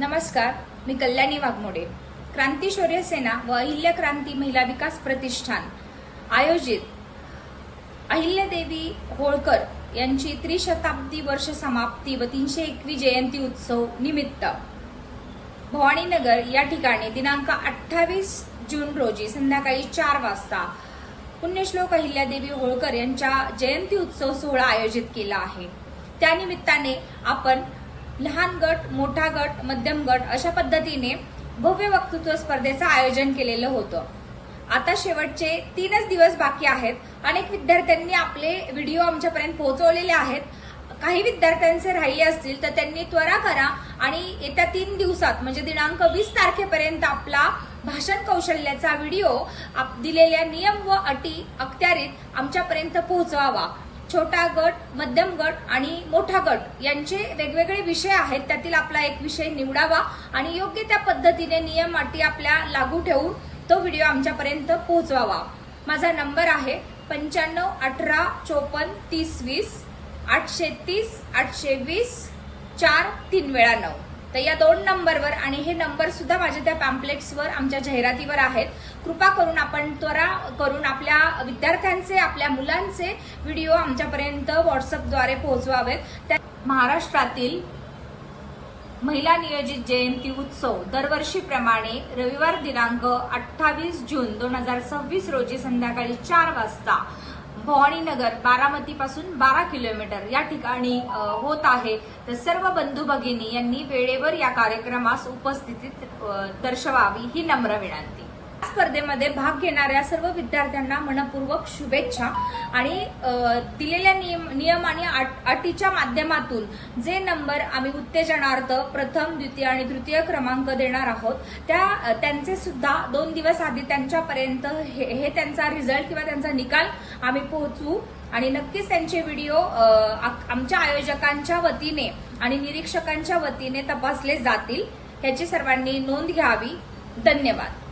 नमस्कार, मी कल्याणी वाघमोडे. क्रांती शौर्य सेना व अहिल्या क्रांती महिला विकास प्रतिष्ठान आयोजित अहिल्यादेवी होळकर यांची त्रिशताब्दी वर्ष समाप्ती व 301वी जयंती उत्सव निमित्त भवानीनगर या ठिकाणी दिनांक 28 जून रोजी संध्याकाळी 4 वाजता पुण्यश्लोक अहिल्यादेवी होळकर यांच्या जयंती उत्सव सोहळा आयोजित केला आहे. त्यानिमित्ताने आपण लहान गट, मोठा गट, मध्यम गट अशा पद्धतीने भव्य वक्तृत्व स्पर्धेचं आयोजन केलेलं होतं. आता शेवटचे 3च दिवस बाकी आहेत. अनेक विद्यार्थ्यांनी आपले व्हिडिओ आमच्यापर्यंत पोहोचवलेले आहेत. काही विद्यार्थ्यांचे राहिले असतील तर त्यांनी त्वरा करा आणि येत्या 3 दिवसात म्हणजे दिनांक 20 तारखेपर्यंत आपला भाषण कौशल्याचा व्हिडिओ दिलेल्या नियम व अटी अखत्यारीत आमच्यापर्यंत पोहोचवावा. छोटा गट, मध्यम गट आणि मोठा गट यांचे वेगवेगळे विषय आहेत. त्यातील आपला एक विषय निवडावा आणि योग्य त्या पद्धतीने नियम अटी आपल्या लागू ठेवून तो व्हिडिओ आमच्यापर्यंत पोहोचवावा. माझा नंबर आहे 95 18 54 30 20 830 820 4 3 वेळा 9. तर या 2 नंबरवर आणि हे नंबर सुद्धा माझ्या त्या पॅम्पलेट्सवर आमच्या जाहिरातीवर आहेत. कृपा करून आपण त्वरा करून आपल्या विद्यार्थ्यांचे, आपल्या मुलांचे व्हिडिओ आमच्यापर्यंत व्हॉट्सअपद्वारे पोहोचवावेत. महाराष्ट्रातील महिला नियोजित जयंती उत्सव दरवर्षीप्रमाणे रविवार दिनांक 28 जून 2026 रोजी संध्याकाळी 4 वाजता भवानीनगर बारामतीपासून 12 किलोमीटर या ठिकाणी होत आहे. तर सर्व बंधू भगिनी यांनी वेळेवर या कार्यक्रमास उपस्थिती दर्शवावी ही नम्र विनंती. स्पर्धेमध्ये भाग घेणाऱ्या सर्व विद्यार्थ्यांना मनपूर्वक शुभेच्छा आणि दिलेल्या नियम आणि अटीच्या माध्यमातून जे नंबर आम्ही उत्तेजनार्थ प्रथम, द्वितीय आणि तृतीय क्रमांक देणार आहोत त्यांचे सुद्धा 2 दिवस आधी त्यांच्यापर्यंत हे त्यांचा रिझल्ट किंवा त्यांचा निकाल आम्ही पोहोचवू आणि नक्कीच त्यांचे व्हिडिओ आमच्या आयोजकांच्या वतीने आणि निरीक्षकांच्या वतीने तपासले जातील. याची सर्वांनी नोंद घ्यावी. धन्यवाद.